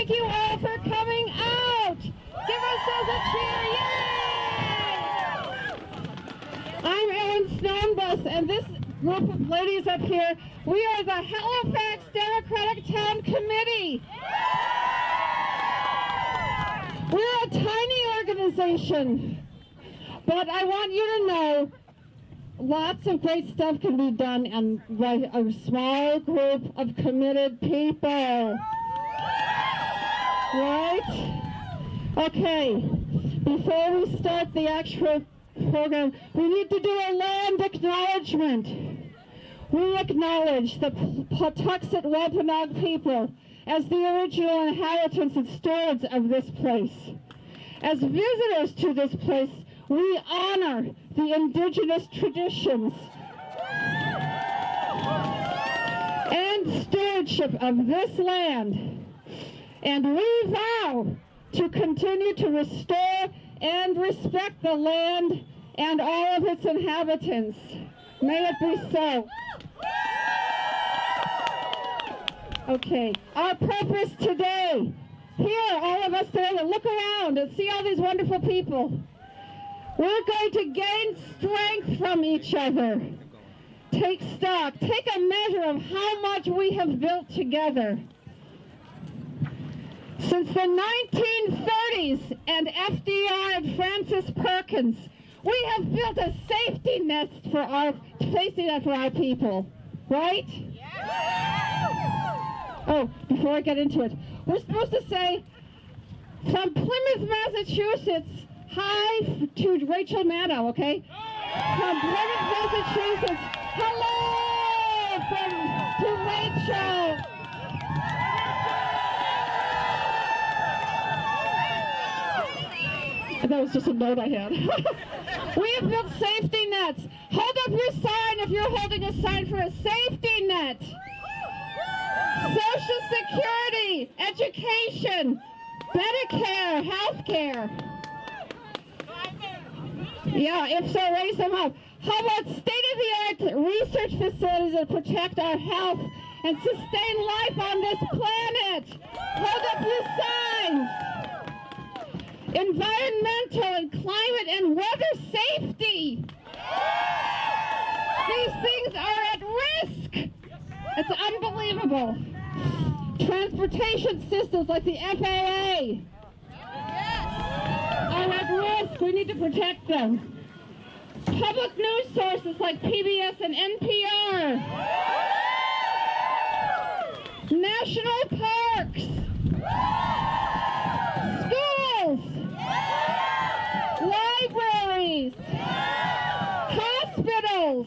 thank you all for coming out. Give ourselves a cheer. Yay! I'm Ellen Snowbus, and this group of ladies up here, we are the Halifax Democratic Town Committee. We're a tiny organization, but I want you to know lots of great stuff can be done by a small group of committed people. Right? Okay, before we start the actual program, we need to do a land acknowledgement. We acknowledge the Patuxet Wampanoag people as the original inhabitants and stewards of this place. As visitors to this place, we honor the indigenous traditions and stewardship of this land, and we vow to continue to restore and respect the land and all of its inhabitants. May it be so. Okay, our purpose today. Here, all of us today, look around and see all these wonderful people. We're going to gain strength from each other. Take stock, take a measure of how much we have built together. Since the 1930s and FDR and Francis Perkins, we have built a safety net for our people, right? Oh, before I get into it, we're supposed to say, from Plymouth, Massachusetts, hi to Rachel Maddow, okay? From Plymouth, Massachusetts, hello to Rachel. That was just a note I had. We have built safety nets. Hold up your sign if you're holding a sign for a safety net. Social Security, education, Medicare, health care. Yeah, if so, raise them up. How about state-of-the-art research facilities that protect our health and sustain life on this planet? Hold up your signs. Environmental and climate and weather safety. These things are at risk. It's unbelievable. Transportation systems like the FAA are at risk. We need to protect them. Public news sources like PBS and NPR. National parks. Schools. Libraries. Hospitals.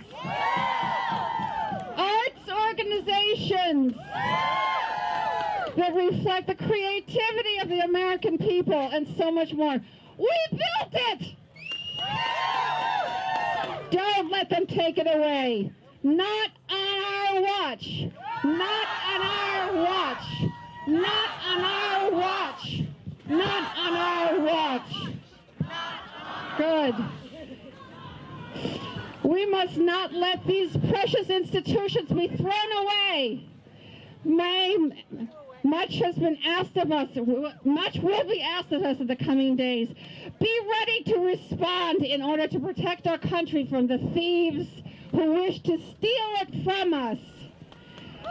Arts organizations that reflect the creativity of the American people and so much more. We built it! Don't let them take it away. Not on our watch. Not on our watch. Not on our watch. Not on our watch. Good. We must not let these precious institutions be thrown away. Much has been asked of us. Much will be asked of us in the coming days. Be ready to respond in order to protect our country from the thieves who wish to steal it from us.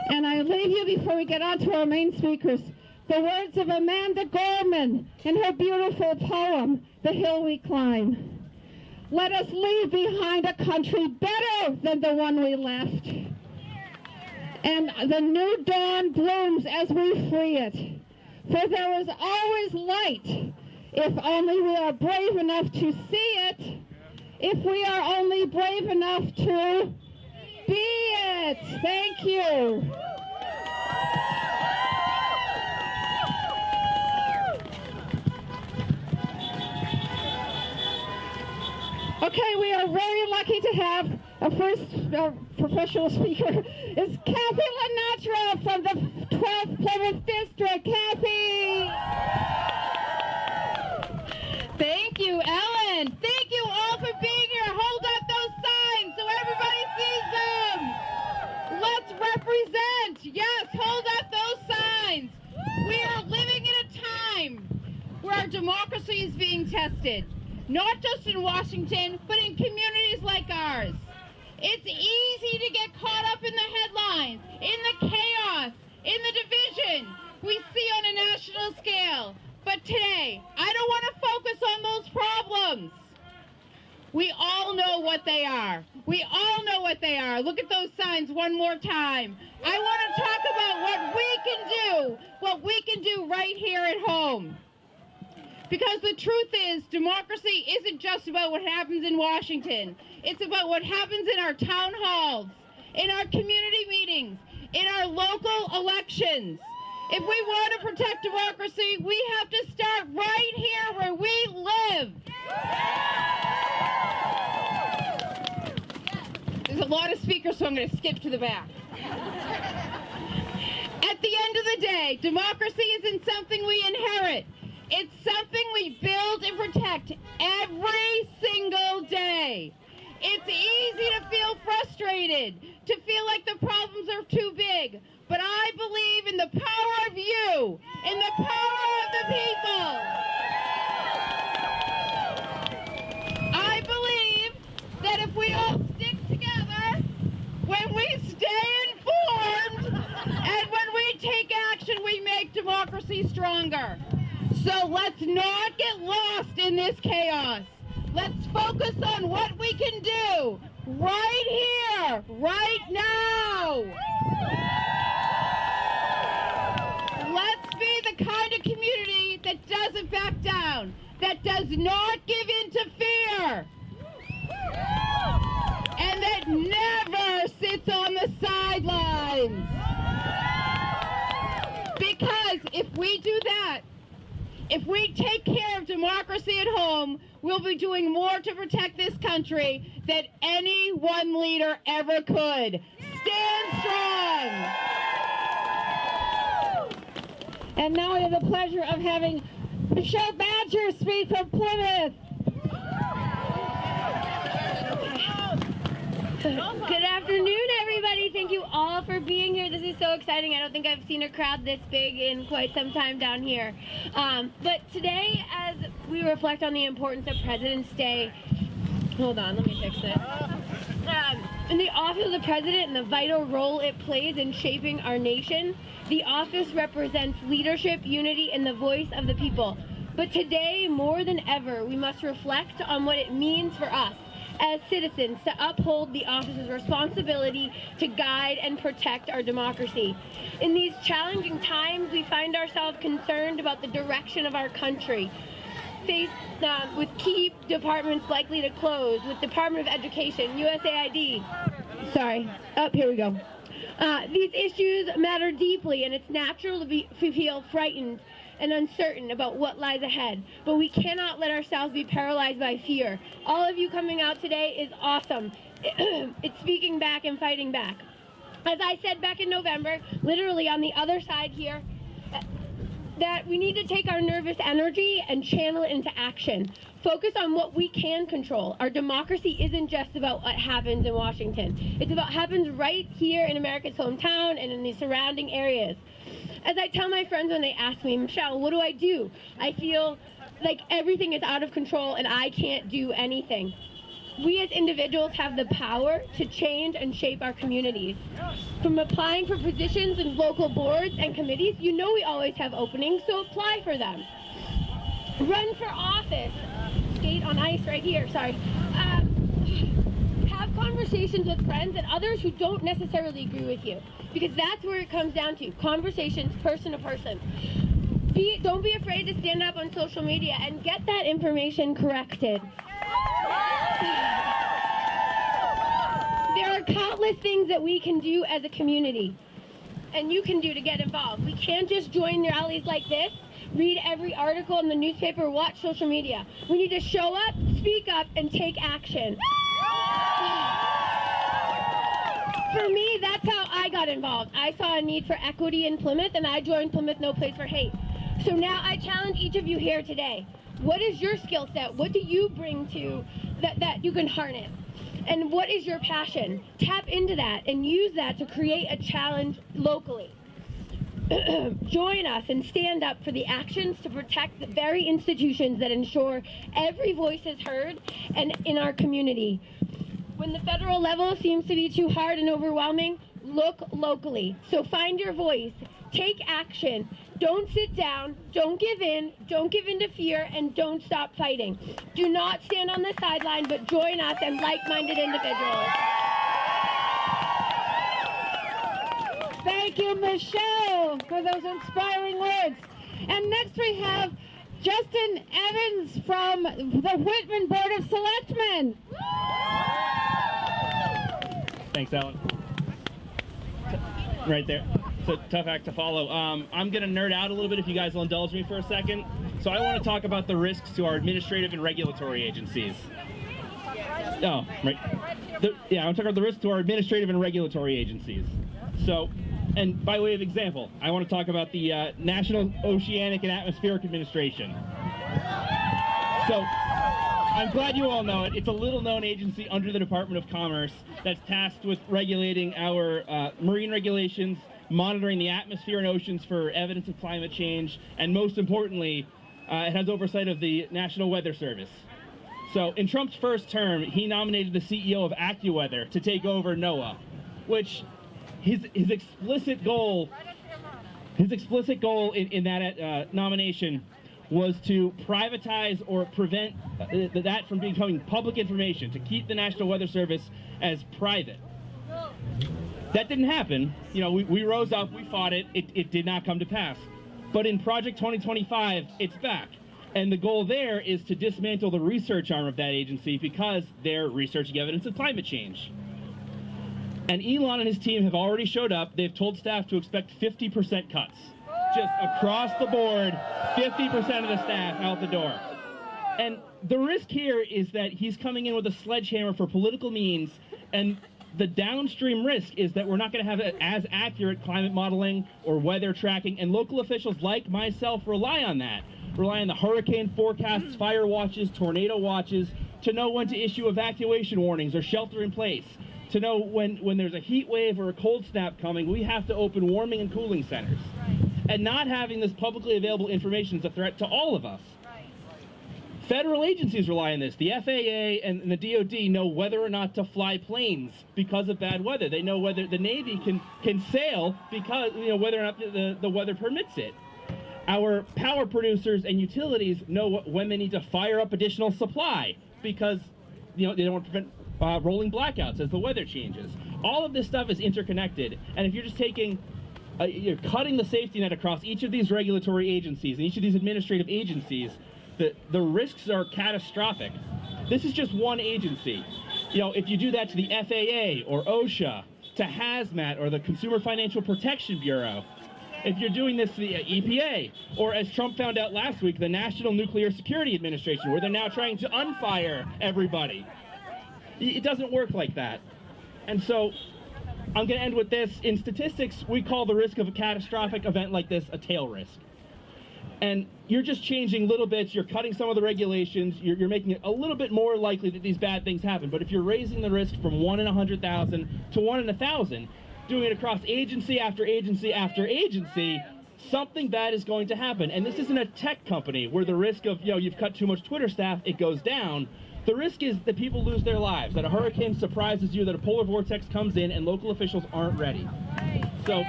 And I leave you, before we get on to our main speakers, the words of Amanda Gorman in her beautiful poem, The Hill We Climb. Let us leave behind a country better than the one we left. And the new dawn blooms as we free it. For there is always light, if only we are brave enough to see it. If we are only brave enough to be it. Thank you. Okay, we are very lucky to have our first professional speaker is Kathy Lenatra from the 12th Plymouth District. Kathy! Thank you, Ellen. Thank you all for being here. Hold up those signs so everybody sees them. Let's represent. Yes, hold up those signs. We are living in a democracy is being tested, not just in Washington, but in communities like ours. It's easy to get caught up in the headlines, in the chaos, in the division we see on a national scale. But today, I don't want to focus on those problems. We all know what they are. We all know what they are. Look at those signs one more time. I want to talk about what we can do right here at home. Because the truth is, democracy isn't just about what happens in Washington. It's about what happens in our town halls, in our community meetings, in our local elections. If we want to protect democracy, we have to start right here where we live. There's a lot of speakers, so I'm going to skip to the back. At the end of the day, democracy isn't something we inherit. It's something we build and protect every single day. It's easy to feel frustrated, to feel like the problems are too big. But I believe in the power of you, in the power of the people. I believe that if we all stick together, when we stay informed, and when we take action, we make democracy stronger. So let's not get lost in this chaos. Let's focus on what we can do right here, right now. Let's be the kind of community that doesn't back down, that does not give in to fear, and that never sits on the sidelines. Because if we do that, if we take care of democracy at home, we'll be doing more to protect this country than any one leader ever could. Stand strong! And now we have the pleasure of having Michelle Badger speak from Plymouth. Good afternoon, everybody. Thank you all for being here. This is so exciting. I don't think I've seen a crowd this big in quite some time down here. But today, as we reflect on the importance of President's Day, hold on, let me fix this. In the office of the president and the vital role it plays in shaping our nation, the office represents leadership, unity, and the voice of the people. But today, more than ever, we must reflect on what it means for us as citizens to uphold the office's responsibility to guide and protect our democracy. In these challenging times, we find ourselves concerned about the direction of our country, faced with key departments likely to close, with Department of Education, USAID. Here we go. These issues matter deeply, and it's natural to feel frightened and uncertain about what lies ahead. But we cannot let ourselves be paralyzed by fear. All of you coming out today is awesome. It's speaking back and fighting back. As I said back in November, literally on the other side here, that we need to take our nervous energy and channel it into action. Focus on what we can control. Our democracy isn't just about what happens in Washington. It's about what happens right here in America's hometown and in the surrounding areas. As I tell my friends when they ask me, Michelle, what do? I feel like everything is out of control and I can't do anything. We as individuals have the power to change and shape our communities. From applying for positions in local boards and committees, you know we always have openings, so apply for them. Run for office. Skate on ice right here, sorry. Have conversations with friends and others who don't necessarily agree with you, because that's where it comes down to, conversations person to person. Don't be afraid to stand up on social media and get that information corrected. There are countless things that we can do as a community, and you can do to get involved. We can't just join rallies like this, read every article in the newspaper, watch social media. We need to show up, speak up, and take action. For me, that's how I got involved. I saw a need for equity in Plymouth, and I joined Plymouth No Place for Hate. So now I challenge each of you here today. What is your skill set? What do you bring to that you can harness? And what is your passion? Tap into that and use that to create a challenge locally. join us and stand up for the actions to protect the very institutions that ensure every voice is heard and in our community. When the federal level seems to be too hard and overwhelming, look locally. So find your voice, take action, don't sit down, don't give in to fear, and don't stop fighting. Do not stand on the sideline, but join us and like-minded individuals. Thank you, Michelle, for those inspiring words. And next we have Justin Evans from the Whitman Board of Selectmen. Thanks, Alan. Right there. It's a tough act to follow. I'm going to nerd out a little bit if you guys will indulge me for a second. So I want to talk about the risks to our administrative and regulatory agencies. Oh, right. I want to talk about the risks to our administrative and regulatory agencies. So, and by way of example, I want to talk about the National Oceanic and Atmospheric Administration. So, I'm glad you all know it. It's a little-known agency under the Department of Commerce that's tasked with regulating our marine regulations, monitoring the atmosphere and oceans for evidence of climate change, and most importantly, it has oversight of the National Weather Service. So, in Trump's first term, he nominated the CEO of AccuWeather to take over NOAA, which his explicit goal in that nomination was to privatize or prevent that from becoming public information, to keep the National Weather Service as private. That didn't happen. You know, we rose up, we fought it, it did not come to pass. But in Project 2025, it's back. And the goal there is to dismantle the research arm of that agency because they're researching evidence of climate change. And Elon and his team have already showed up. They've told staff to expect 50% cuts. Just across the board, 50% of the staff out the door. And the risk here is that he's coming in with a sledgehammer for political means, and the downstream risk is that we're not going to have as accurate climate modeling or weather tracking, and local officials like myself rely on that. Rely on the hurricane forecasts, fire watches, tornado watches, to know when to issue evacuation warnings or shelter in place. To know when there's a heat wave or a cold snap coming, we have to open warming and cooling centers. And not having this publicly available information is a threat to all of us. Federal agencies rely on this. The FAA and the DoD know whether or not to fly planes because of bad weather. They know whether the Navy can sail because, you know, whether or not the weather permits it. Our power producers and utilities know when they need to fire up additional supply because, you know, they don't want to prevent rolling blackouts as the weather changes. All of this stuff is interconnected, and if you're just taking, you're cutting the safety net across each of these regulatory agencies and each of these administrative agencies, the risks are catastrophic. This is just one agency. You know, if you do that to the FAA or OSHA, to HAZMAT or the Consumer Financial Protection Bureau, if you're doing this to the EPA, or as Trump found out last week, the National Nuclear Security Administration, where they're now trying to unfire everybody. It doesn't work like that. And so I'm going to end with this. In statistics, we call the risk of a catastrophic event like this a tail risk. And you're just changing little bits. You're cutting some of the regulations. You're making it a little bit more likely that these bad things happen. But if you're raising the risk from 1 in 100,000 to 1 in 1,000, doing it across agency after agency after agency, something bad is going to happen. And this isn't a tech company where the risk of, you know, you've cut too much Twitter staff, it goes down. The risk is that people lose their lives, that a hurricane surprises you, that a polar vortex comes in, and local officials aren't ready. So,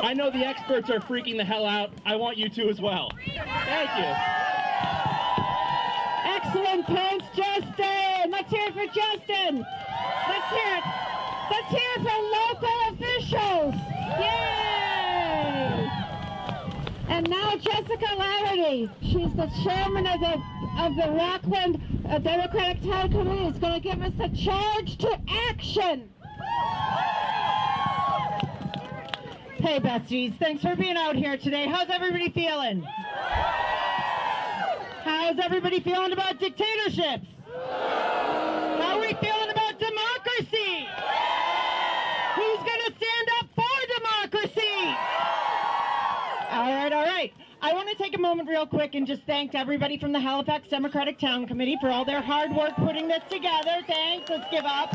I know the experts are freaking the hell out. I want you to as well. Thank you. Excellent points, Justin. Let's hear it for Justin. Let's hear it. Let's hear it for local officials. Yay! And now Jessica Larrity. She's the chairman of the Rockland Democratic Town Committee, is going to give us a charge to action. Hey, besties. Thanks for being out here today. How's everybody feeling? How's everybody feeling about dictatorships? How are we feeling about democracy? Who's going to stand up for democracy? All right. I want to take a moment real quick and just thank everybody from the Halifax Democratic Town Committee for all their hard work putting this together. Thanks. Let's give up.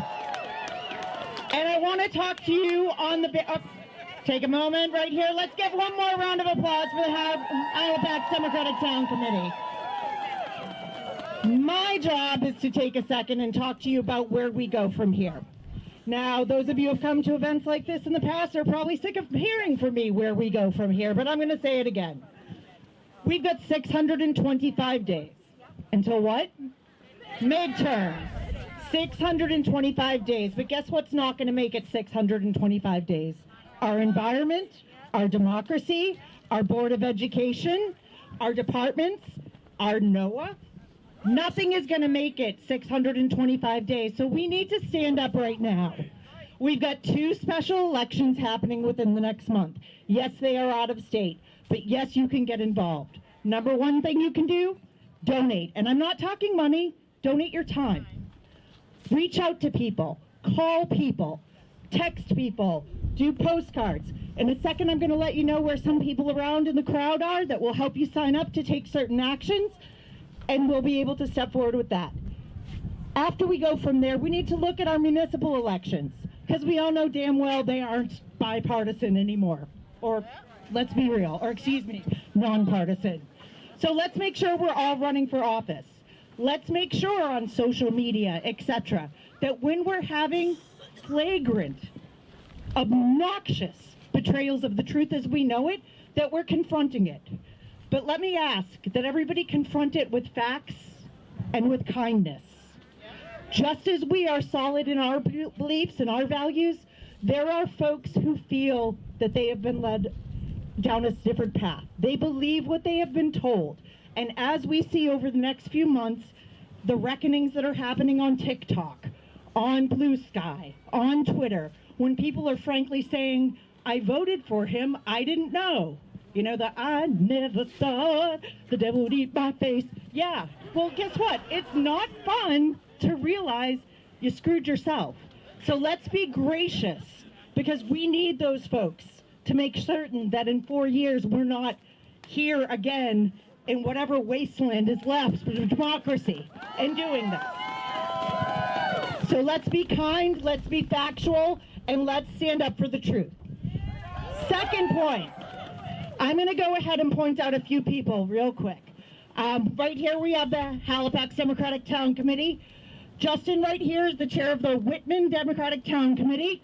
And I want to talk to you on the Take a moment right here. Let's give one more round of applause for the Halifax Democratic Town Committee. My job is to take a second and talk to you about where we go from here. Now, those of you who have come to events like this in the past are probably sick of hearing from me where we go from here, but I'm going to say it again. We've got 625 days. Until what? Midterms. 625 days. But guess what's not going to make it 625 days? Our environment, our democracy, our Board of Education, our departments, our NOAA. Nothing is going to make it 625 days, so we need to stand up right now. We've got 2 special elections happening within the next month. Yes, they are out of state, but yes, you can get involved. Number one thing you can do, donate. And I'm not talking money, donate your time. Reach out to people, call people, text people, do postcards. In a second, I'm going to let you know where some people around in the crowd are that will help you sign up to take certain actions. And we'll be able to step forward with that. After we go from there, we need to look at our municipal elections, because we all know damn well they aren't bipartisan anymore. Or, let's be real, or excuse me, nonpartisan. So let's make sure we're all running for office. Let's make sure on social media, etc., that when we're having flagrant, obnoxious betrayals of the truth as we know it, that we're confronting it. But let me ask that everybody confront it with facts and with kindness. Just as we are solid in our beliefs and our values, there are folks who feel that they have been led down a different path. They believe what they have been told. And as we see over the next few months, the reckonings that are happening on TikTok, on Blue Sky, on Twitter, when people are frankly saying, I voted for him, I didn't know. You know, the I never thought the devil would eat my face. Yeah, well, guess what? It's not fun to realize you screwed yourself. So let's be gracious, because we need those folks to make certain that in 4 years we're not here again in whatever wasteland is left for democracy and doing this. So let's be kind, let's be factual, and let's stand up for the truth. Second point. I'm going to go ahead and point out a few people real quick. Right here we have the Halifax Democratic Town Committee. Justin right here is the chair of the Whitman Democratic Town Committee.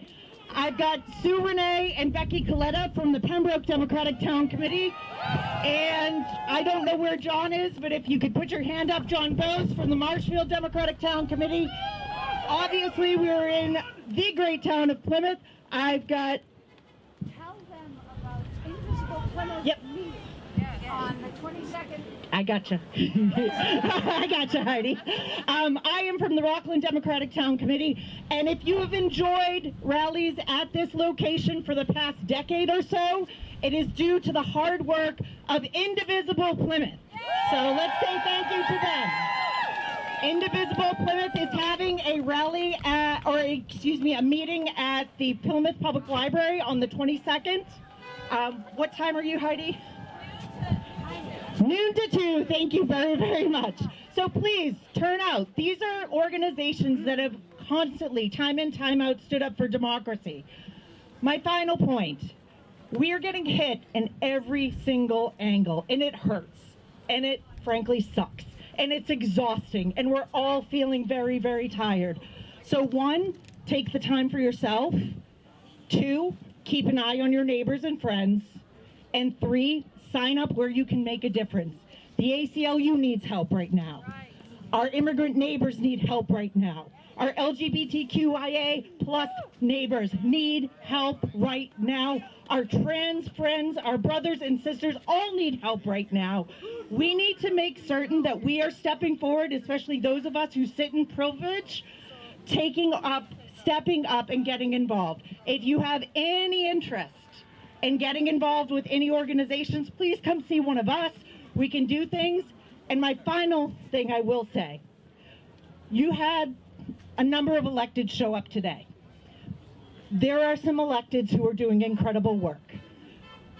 I've got Sue Renee and Becky Coletta from the Pembroke Democratic Town Committee. And I don't know where John is, but if you could put your hand up, John Bose from the Marshfield Democratic Town Committee. Obviously, we're in the great town of Plymouth. I've got... Tell them about Invisible Plymouth Yep. Meet on the 22nd. I gotcha. I gotcha, Heidi. I am from the Rockland Democratic Town Committee, and if you have enjoyed rallies at this location for the past decade or so, it is due to the hard work of Indivisible Plymouth. So let's say thank you to them. Indivisible Plymouth is having a rally a meeting at the Plymouth Public Library on the 22nd. What time are you, Heidi? Noon to 2. Thank you very, very much. So please turn out. These are organizations that have constantly, time in, time out, stood up for democracy. My final point. We are getting hit in every single angle, and it hurts, and it frankly sucks, and it's exhausting, and we're all feeling very, very tired. So 1, take the time for yourself. 2, keep an eye on your neighbors and friends. And 3, sign up where you can make a difference. The ACLU needs help right now. Our immigrant neighbors need help right now. Our LGBTQIA plus neighbors need help right now. Our trans friends, our brothers and sisters all need help right now. We need to make certain that we are stepping forward, especially those of us who sit in privilege, stepping up and getting involved. If you have any interest in getting involved with any organizations, please come see one of us. We can do things. And my final thing I will say, you had a number of electeds show up today. There are some electeds who are doing incredible work.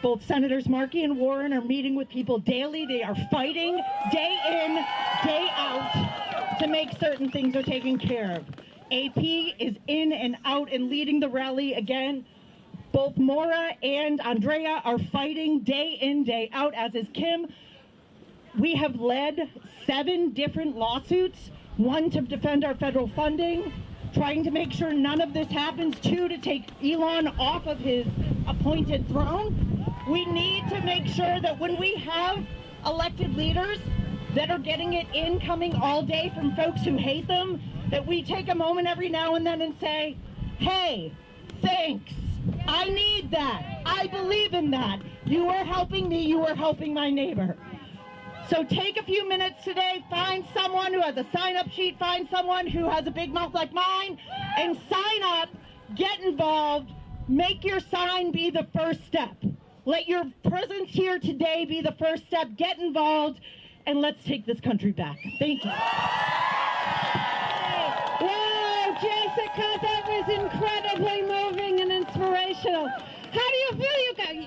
Both Senators Markey and Warren are meeting with people daily. They are fighting day in, day out to make certain things are taken care of. AP is in and out and leading the rally again. Both Maura and Andrea are fighting day in, day out, as is Kim. We have led 7 different lawsuits, 1 to defend our federal funding, trying to make sure none of this happens, 2 to take Elon off of his appointed throne. We need to make sure that when we have elected leaders that are getting it incoming all day from folks who hate them, that we take a moment every now and then and say, hey, thanks. I need that. I believe in that. You are helping me. You are helping my neighbor. So take a few minutes today, find someone who has a sign-up sheet, find someone who has a big mouth like mine, and sign up, get involved, make your sign be the first step. Let your presence here today be the first step. Get involved, and let's take this country back. Thank you. Wow, Jessica, that was incredibly moving and inspirational. How do you feel,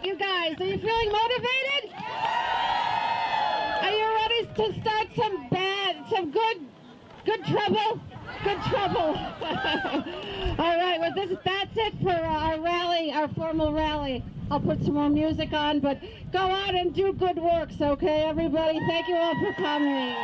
you guys? Are you feeling motivated? Are you ready to start some good trouble? Good trouble. All right, well, that's it for our rally, our formal rally. I'll put some more music on, but go out and do good works, okay, everybody? Thank you all for coming.